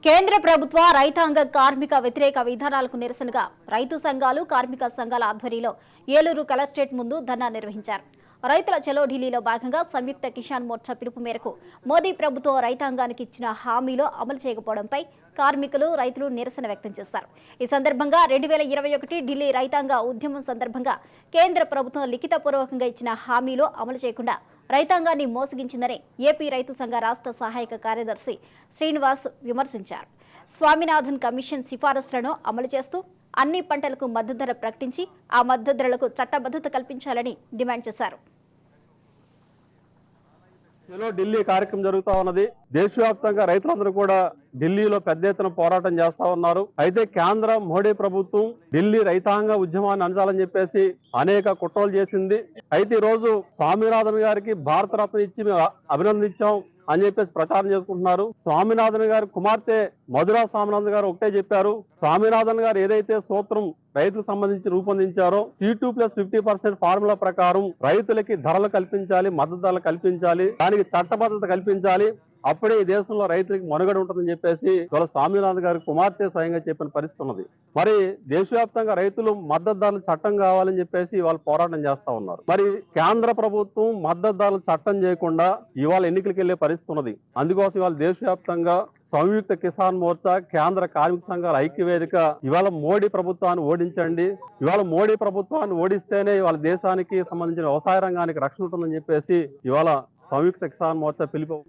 కేంద్ర ప్రభుత్వ రైతాంగ కార్మిక వ్యతిరేక విధానాలకు నిరసనగా రైతు సంఘాలు కార్మిక సంఘాల ఆధ్వర్యంలో ఏలూరు కలెక్టరేట్ ముందు ధర్నా నిర్వహించారు. రైతుల చలో ఢిల్లీలో భాగంగా సంయుక్త కిసాన్ మోర్చా పిలుపు మేరకు మోదీ ప్రభుత్వం రైతాంగానికి ఇచ్చిన హామీలో అమలు చేయకపోవడంపై కార్మికులు రైతులు నిరసన వ్యక్తం చేశారు. ఈ సందర్భంగా 2021 ఢిల్లీ రైతాంగ ఉద్యమం సందర్భంగా కేంద్ర ప్రభుత్వం లిఖితపూర్వకంగా ఇచ్చిన హామీలో అమలు చేయకుండా రైతాంగాన్ని మోసగించిందని ఏపీ రైతు సంఘ రాష్ట్ర సహాయక కార్యదర్శి శ్రీనివాస్ విమర్శించారు. స్వామినాథన్ కమిషన్ సిఫారసులను అమలు చేస్తూ అన్ని పంటలకు మద్దతు ధర ప్రకటించి ఆ మద్దతు ధరలకు చట్టబద్ధత కల్పించాలని డిమాండ్ చేశారు. ఢిల్లీ కార్యక్రమం జరుగుతా ఉన్నది. దేశవ్యాప్తంగా రైతులందరూ కూడా ఢిల్లీలో పెద్ద ఎత్తున పోరాటం చేస్తా ఉన్నారు. అయితే కేంద్ర మోడీ ప్రభుత్వం ఢిల్లీ రైతాంగ ఉద్యమాన్ని అంచాలని చెప్పేసి అనేక కుట్రలు చేసింది. అయితే ఈ రోజు స్వామినాథన్ గారికి భారత రత్న ఇచ్చి మేము అభినందించాం అని చెప్పేసి ప్రచారం చేసుకుంటున్నారు. స్వామినాథన్ గారి కుమార్తె మధురా స్వామినాథన్ గారు ఒకటే చెప్పారు, స్వామినాథన్ గారు ఏదైతే సూత్రం రైతులకు సంబంధించి రూపొందించారో C2+50% ఫార్ములా ప్రకారం రైతులకి ధరలు కల్పించాలి, మద్దతు ధరలు కల్పించాలి, దానికి చట్టబద్ధత కల్పించాలి, అప్పుడే ఈ దేశంలో రైతులకు మనుగడ ఉంటుందని చెప్పేసి ఇవాళ స్వామినాథన్ గారి కుమార్తె స్వయంగా చెప్పిన పరిస్థితి ఉన్నది. మరి దేశవ్యాప్తంగా రైతులు మద్దతు ధరల చట్టం కావాలని చెప్పేసి ఇవాళ పోరాటం చేస్తా ఉన్నారు. మరి కేంద్ర ప్రభుత్వం మద్దతు ధరల చట్టం చేయకుండా ఇవాళ ఎన్నికలకు వెళ్లే పరిస్థితి ఉన్నది. అందుకోసం ఇవాళ దేశవ్యాప్తంగా సంయుక్త కిసాన్ మోర్చా కేంద్ర కార్మిక సంఘాల ఐక్యవేదిక ఇవాళ మోడీ ప్రభుత్వాన్ని ఓడించండి, ఇవాళ మోడీ ప్రభుత్వాన్ని ఓడిస్తేనే ఇవాళ దేశానికి సంబంధించిన వ్యవసాయ రంగానికి రక్షణ ఉంటుందని చెప్పేసి ఇవాళ సంయుక్త కిసాన్ మోర్చా పిలుపు.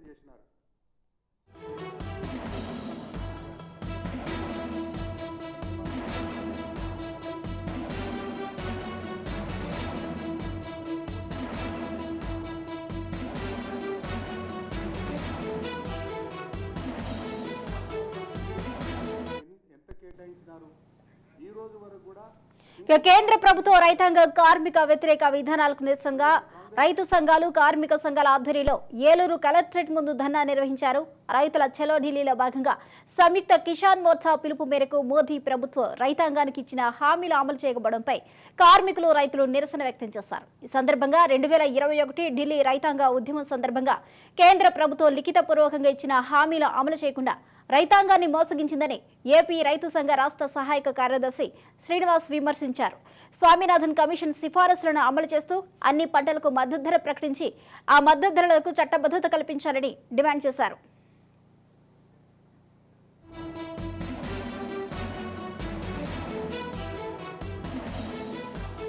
కేంద్ర ప్రభుత్వ రైతాంగ కార్మిక వ్యతిరేక విధానాలకు నిరసనగా రైతు సంఘాలు కార్మిక సంఘాల ఆధ్వర్యంలో ఏలూరు కలెక్టరేట్ ముందు ధర్నా నిర్వహించారు. రైతుల చలో ఢిల్లీలో భాగంగా సంయుక్త కిసాన్ మోర్చా పిలుపు మేరకు మోదీ ప్రభుత్వం రైతాంగానికి ఇచ్చిన హామీలు అమలు చేయకపోవడంపై కార్మికులు రైతులు నిరసన వ్యక్తం చేశారు. ఈ సందర్భంగా 2021 ఢిల్లీ రైతాంగ ఉద్యమం సందర్భంగా కేంద్ర ప్రభుత్వం లిఖితపూర్వకంగా ఇచ్చిన హామీలు అమలు చేయకుండా రైతాంగాన్ని మోసగించిందని ఏపీ రైతు సంఘ రాష్ట్ర సహాయక కార్యదర్శి శ్రీనివాస్ విమర్శించారు. స్వామినాథన్ కమిషన్ సిఫారసులను అమలు చేస్తూ అన్ని పంటలకు మద్దతు ధర ప్రకటించి ఆ మద్దతు ధరలకు చట్టబద్ధత కల్పించాలని డిమాండ్ చేశారు.